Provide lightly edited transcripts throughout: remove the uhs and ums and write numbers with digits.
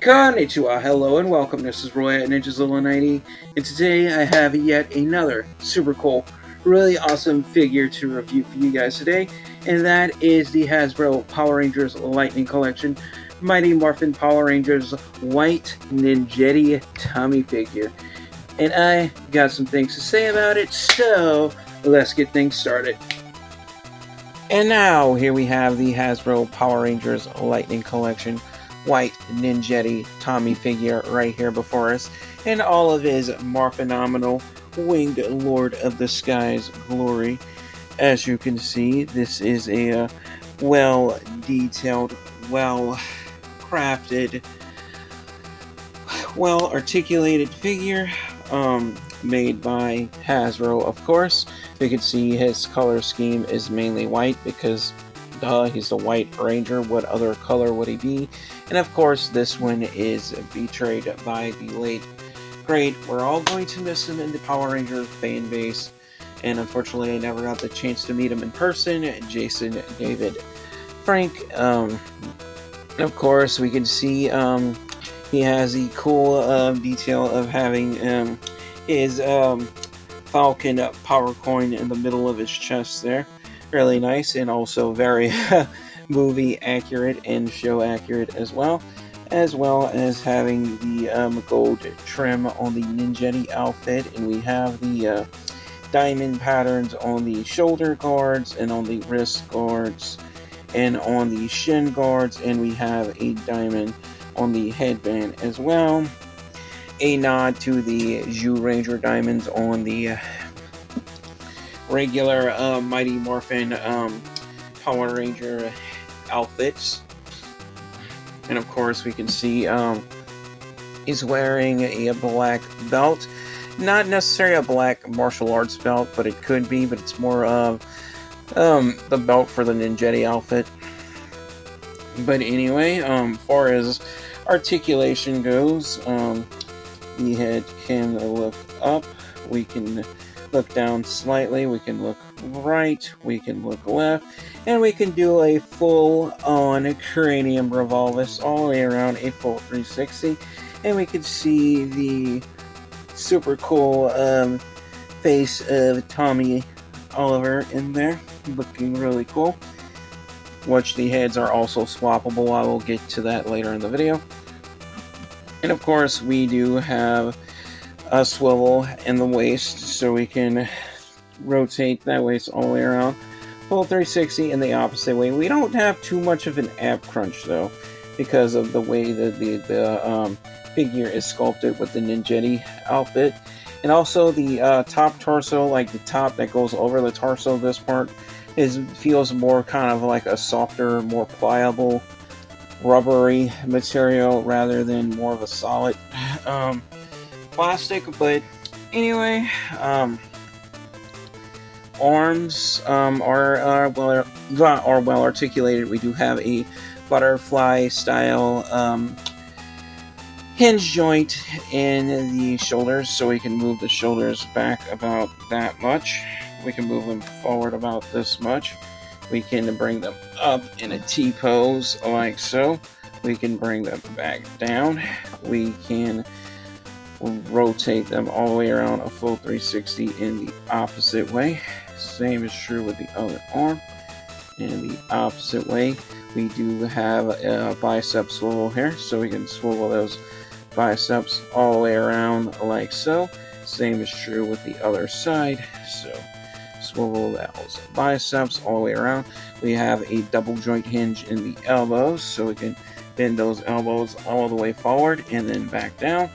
Konnichiwa, hello and welcome. This is Roy at Ninjazilla90, and today I have yet another super cool, really awesome figure to review for you guys today, and that is the Hasbro Power Rangers Lightning Collection Mighty Morphin Power Rangers White Ninjetti Tommy figure. And I got some things to say about it, so let's get things started. And now, here we have the Hasbro Power Rangers Lightning Collection White Ninjetti Tommy figure right here before us, and all of his Morphinomenal Winged Lord of the Skies glory. As you can see, this is a well-detailed, well-crafted, well-articulated figure, made by Hasbro, of course. You can see his color scheme is mainly white because he's the White Ranger. What other color would he be? And of course, this one is betrayed by the late, great, we're all going to miss him in the Power Rangers fan base. And unfortunately, I never got the chance to meet him in person, Jason David Frank. Of course, we can see he has the cool detail of having his Falcon power coin in the middle of his chest there. Really nice, and also very movie accurate and show accurate as well as having the gold trim on the Ninjetti outfit, and we have the diamond patterns on the shoulder guards and on the wrist guards and on the shin guards, and we have a diamond on the headband as well. A nod to the Ranger diamonds on the regular Mighty Morphin Power Ranger outfits. And of course, we can see he's wearing a black belt. Not necessarily a black martial arts belt, but it could be, but it's more of the belt for the Ninjetti outfit. But anyway, far as articulation goes, the head can look up, we can look down slightly, we can look right, we can look left, and we can do a full-on cranium revolvus all the way around, a full 360, and we can see the super cool face of Tommy Oliver in there, looking really cool. Which the heads are also swappable. I will get to that later in the video. And of course, we do have a swivel in the waist, so we can rotate that waist all the way around. Full 360 in the opposite way. We don't have too much of an ab crunch though, because of the way that the figure is sculpted with the Ninjetti outfit. And also the top torso, like the top that goes over the torso, this part feels more kind of like a softer, more pliable, rubbery material rather than more of a solid plastic. But anyway, arms are well articulated. We do have a butterfly style hinge joint in the shoulders, so we can move the shoulders back about that much. We can move them forward about this much. We can bring them up in a T-pose like so. We can bring them back down. We can rotate them all the way around a full 360 in the opposite way. Same is true with the other arm. In the opposite way, we do have a bicep swivel here, so we can swivel those biceps all the way around like so. Same is true with the other side, so swivel those biceps all the way around. We have a double joint hinge in the elbows, so we can bend those elbows all the way forward and then back down.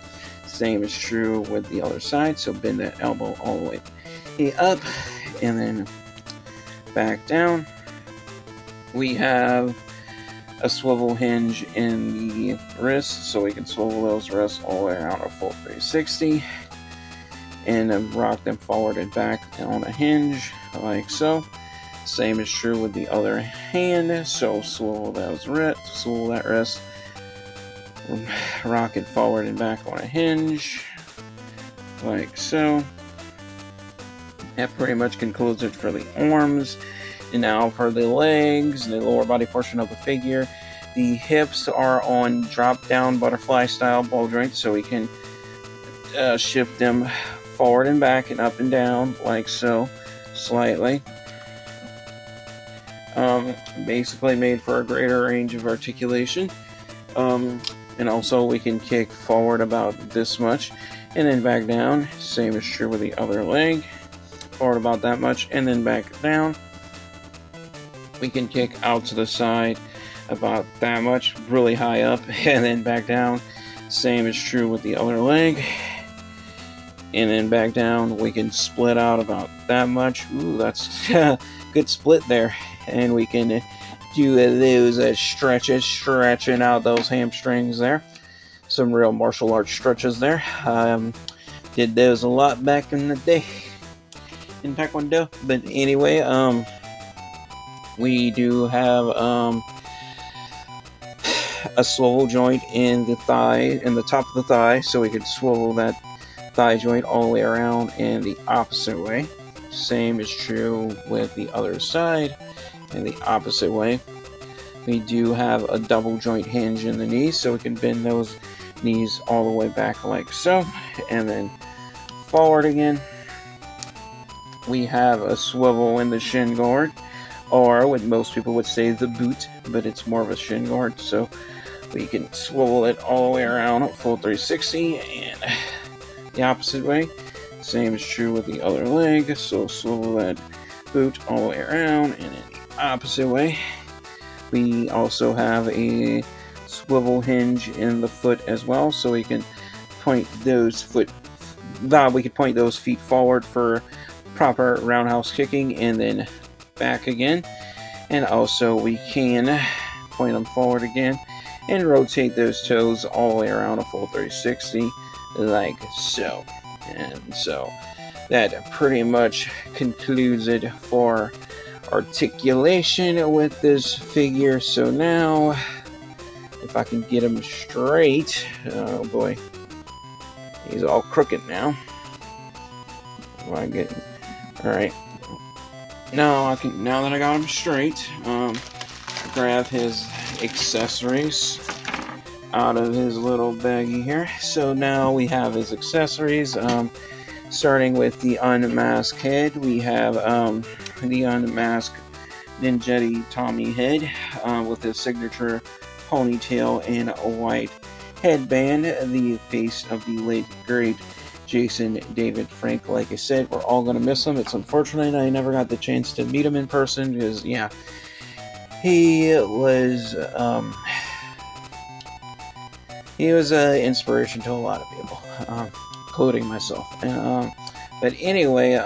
Same is true with the other side, so bend that elbow all the way up and then back down. We have a swivel hinge in the wrists, so we can swivel those wrists all the way around a full 360 and then rock them forward and back on a hinge like so. Same is true with the other hand, so swivel those wrists, swivel that wrist, rock it forward and back on a hinge like so. That pretty much concludes it for the arms. And now for the legs, the lower body portion of the figure, the hips are on drop down butterfly style ball joints, so we can shift them forward and back and up and down like so, slightly. Basically made for a greater range of articulation. And also we can kick forward about this much and then back down. Same is true with the other leg. Forward about that much and then back down. We can kick out to the side about that much, really high up, and then back down. Same is true with the other leg. And then back down. We can split out about that much. Ooh, that's a good split there. And we can do those stretches, stretching out those hamstrings there. Some real martial arts stretches there. Did those a lot back in the day in Taekwondo. But anyway, we do have a swivel joint in the thigh, in the top of the thigh, so we could swivel that thigh joint all the way around and the opposite way. Same is true with the other side and the opposite way. We do have a double joint hinge in the knees, so we can bend those knees all the way back like so, and then forward again. We have a swivel in the shin guard, or what most people would say the boot, but it's more of a shin guard, so we can swivel it all the way around, full 360, and the opposite way. Same is true with the other leg, so swivel that boot all the way around, and in the opposite way. We also have a swivel hinge in the foot as well, so we can point those feet forward for proper roundhouse kicking, and then back again. And also we can point them forward again and rotate those toes all the way around a full 360 like so. And so that pretty much concludes it for articulation with this figure. So now if I can get him straight, oh boy, he's all crooked now. All right, now that I got him straight, grab his accessories out of his little baggie here. So now we have his accessories, starting with the unmasked head. We have the unmasked Ninjetti Tommy head with his signature ponytail and a white headband, the face of the late great Jason David Frank. Like I said, we're all going to miss him. It's unfortunate I never got the chance to meet him in person, because yeah, he was an inspiration to a lot of people, including myself. But anyway,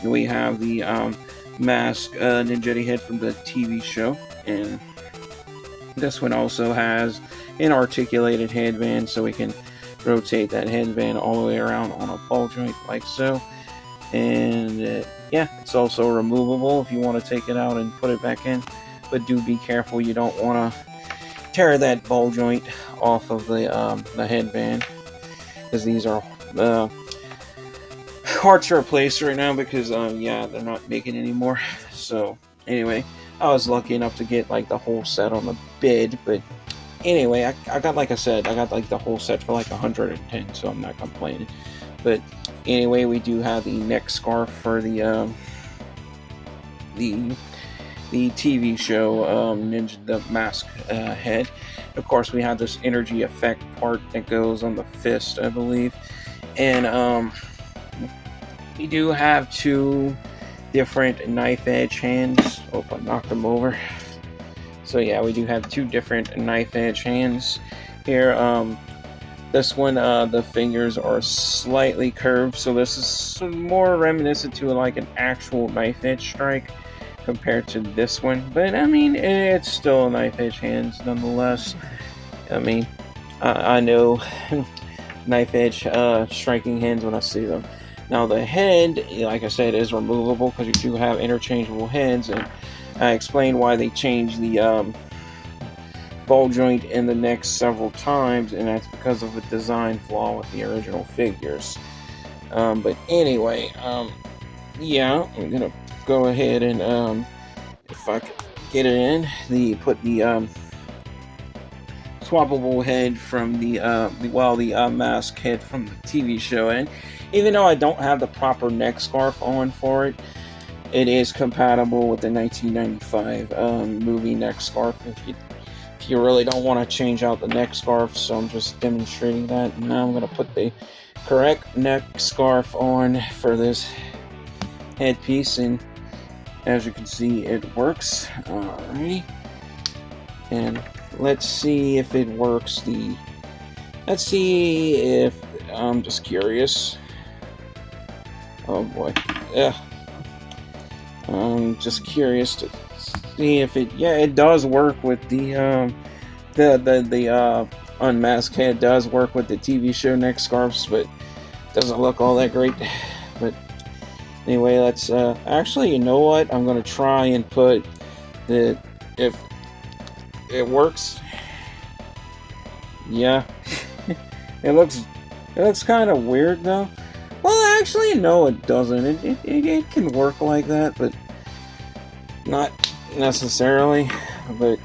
we have the mask Ninjetti head from the TV show, and this one also has an articulated headband, so we can rotate that headband all the way around on a ball joint like so. And yeah, it's also removable if you want to take it out and put it back in, but do be careful, you don't want to tear that ball joint off of the headband, because these are hard to replace right now, because yeah, they're not making anymore. So anyway, I was lucky enough to get like the whole set on the bid, but anyway, I got, like I said, I got like the whole set for like 110, so I'm not complaining. But anyway, we do have the neck scarf for the TV show the mask head. Of course, we have this energy effect part that goes on the fist, I believe, and we do have two different knife edge hands. Oh, I knocked them over. So yeah, we do have two different knife edge hands here. This one, the fingers are slightly curved, so this is more reminiscent to like an actual knife edge strike compared to this one. But I mean, it's still knife edge hands nonetheless. I mean, I know knife edge striking hands when I see them. Now the head, like I said, is removable, because you do have interchangeable heads, and I explained why they changed the ball joint in the neck several times, and that's because of a design flaw with the original figures. But anyway, yeah, I'm gonna go ahead and if I could get it in, put the swappable head from the mask head from the TV show in. Even though I don't have the proper neck scarf on for it, it is compatible with the 1995 movie neck scarf. If you really don't want to change out the neck scarf, so I'm just demonstrating that. Now I'm going to put the correct neck scarf on for this headpiece, and as you can see, it works. Alrighty, and let's see if it works. Let's see if I'm just curious. Oh boy, yeah. I'm just curious to see if it. Yeah, it does work with the unmasked head. Does work with the TV show neck scarves, but doesn't look all that great. But anyway, let's actually, you know what? I'm gonna try and put if it works. Yeah, it looks kind of weird though. Well, actually, no, it doesn't. It can work like that, but not necessarily. But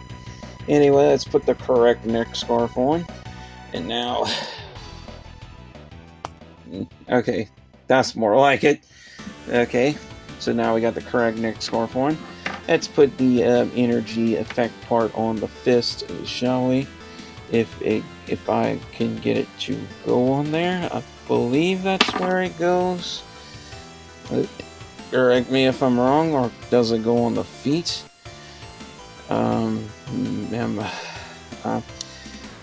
anyway, let's put the correct neck scarf on. And now, okay, that's more like it. Okay, so now we got the correct neck scarf on. Let's put the energy effect part on the fist, shall we? If I can get it to go on there, I believe that's where it goes. Correct me if I'm wrong, or does it go on the feet? I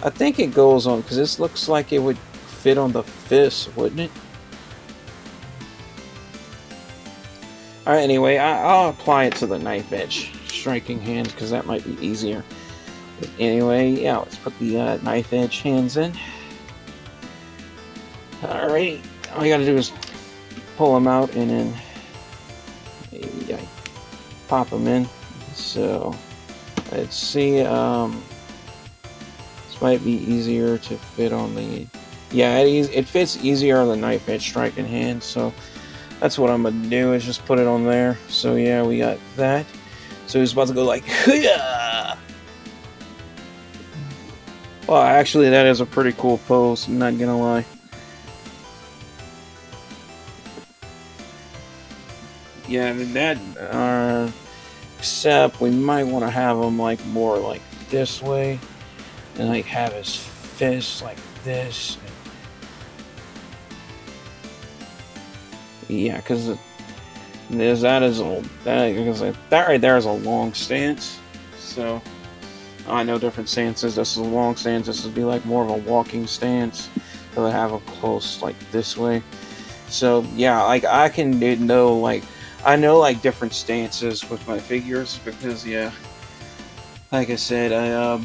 think it goes on, because this looks like it would fit on the fist, wouldn't it? Alright, anyway, I'll apply it to the knife edge striking hand, because that might be easier. But anyway, yeah, let's put the knife edge hands in. Alright, all you gotta do is pull them out and then pop them in. So let's see, this might be easier to fit on the, yeah, it fits easier on the knife edge striking hand, so that's what I'm gonna do, is just put it on there. So yeah, we got that. So he's about to go like, Hoo-yah! Well, actually, that is a pretty cool pose, I'm not gonna lie. Yeah, that, except we might want to have him like more like this way, and like have his fist like this. Yeah, because that right there is a long stance. So I know different stances. This is a long stance. This would be like more of a walking stance. So I have him close like this way. So yeah, like I can know like. I know like different stances with my figures, because yeah, like I said, I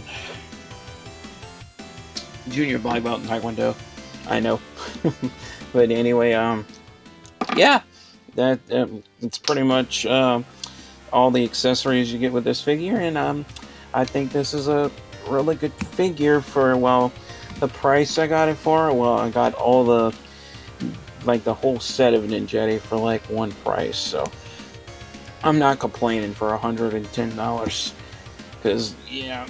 junior black belt in Taekwondo. I know. But anyway, yeah, that it's pretty much all the accessories you get with this figure, and I think this is a really good figure for, well, the price I got it for. Well, I got all the the whole set of Ninjetti for like one price, so I'm not complaining for $110, because yeah,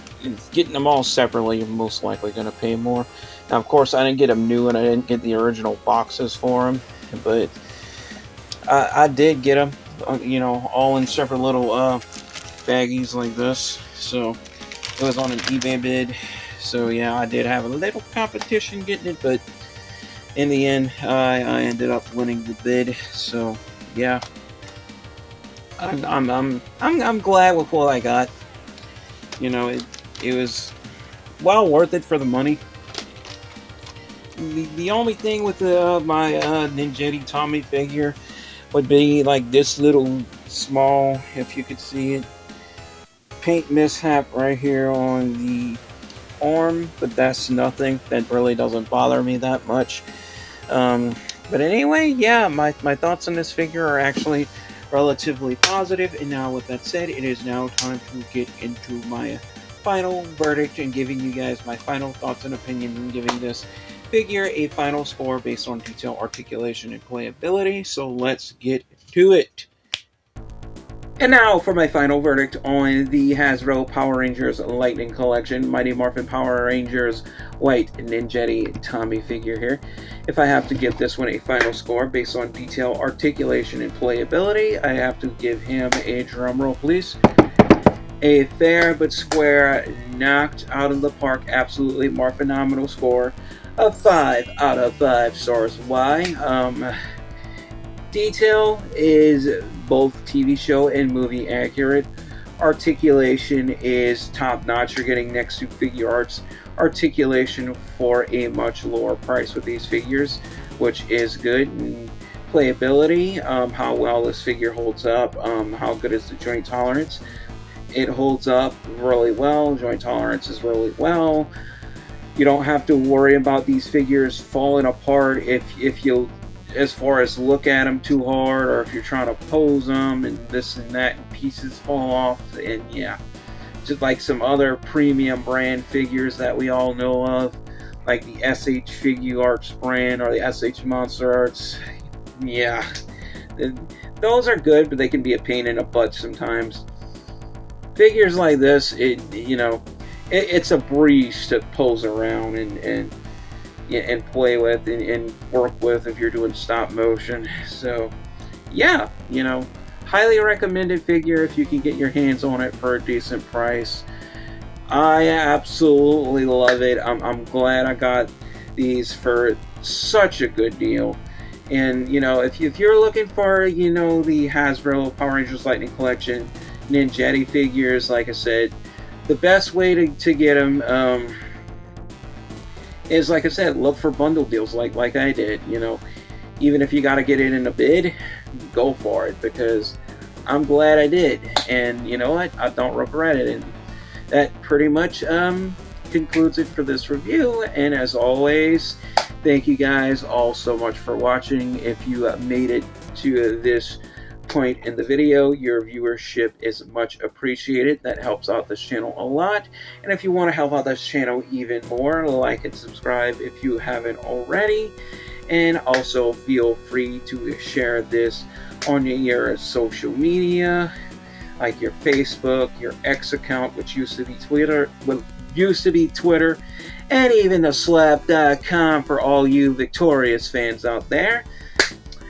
getting them all separately, you're most likely going to pay more. Now, of course, I didn't get them new, and I didn't get the original boxes for them, but I did get them, you know, all in separate little baggies like this. So it was on an eBay bid. So yeah, I did have a little competition getting it, but in the end, I ended up winning the bid. So yeah, I'm glad with what I got. You know, it was well worth it for the money. The only thing with my Ninjetti Tommy figure would be like this little small, if you could see it, paint mishap right here on the arm, but that's nothing. That really doesn't bother me that much. But anyway, yeah, my thoughts on this figure are actually relatively positive. And now with that said, it is now time to get into my final verdict and giving you guys my final thoughts and opinions, and giving this figure a final score based on detail, articulation, and playability. So let's get to it. And now for my final verdict on the Hasbro Power Rangers Lightning Collection, Mighty Morphin Power Rangers White Ninjetti Tommy figure here. If I have to give this one a final score based on detail, articulation, and playability, I have to give him a drumroll, please. A fair but square, knocked out of the park, absolutely more phenomenal score of 5 out of 5 stars. Why? Detail is both TV show and movie accurate. Articulation is top notch. You're getting next to Figure Arts articulation for a much lower price with these figures, which is good. And playability, how well this figure holds up, how good is the joint tolerance. It holds up really well. Joint tolerance is really well. You don't have to worry about these figures falling apart if you, as far as look at them too hard, or if you're trying to pose them and this and that and pieces fall off. And yeah, just like some other premium brand figures that we all know of, like the SH Figure Arts brand or the SH Monster Arts. Yeah, those are good, but they can be a pain in the butt sometimes. Figures like this, it's a breeze to pose around and play with and work with if you're doing stop motion. So yeah, highly recommended figure if you can get your hands on it for a decent price. I absolutely love it. I'm glad I got these for such a good deal. And if you're looking for the Hasbro Power Rangers Lightning Collection Ninjetti figures, like I said, the best way to get them is, like I said, look for bundle deals like I did. Even if you got to get it in a bid, go for it, because I'm glad I did, and you know what, I don't regret it. And that pretty much concludes it for this review. And as always, thank you guys all so much for watching. If you made it to this point in the video, your viewership is much appreciated. That helps out this channel a lot. And if you want to help out this channel even more, like and subscribe if you haven't already. And also feel free to share this on your social media, like your Facebook, your X account, which used to be Twitter, and even the slap.com for all you Victorious fans out there.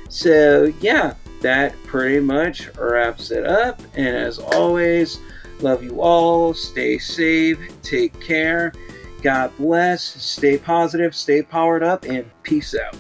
So yeah, that pretty much wraps it up. And as always, love you all. Stay safe. Take care. God bless. Stay positive. Stay powered up. And peace out.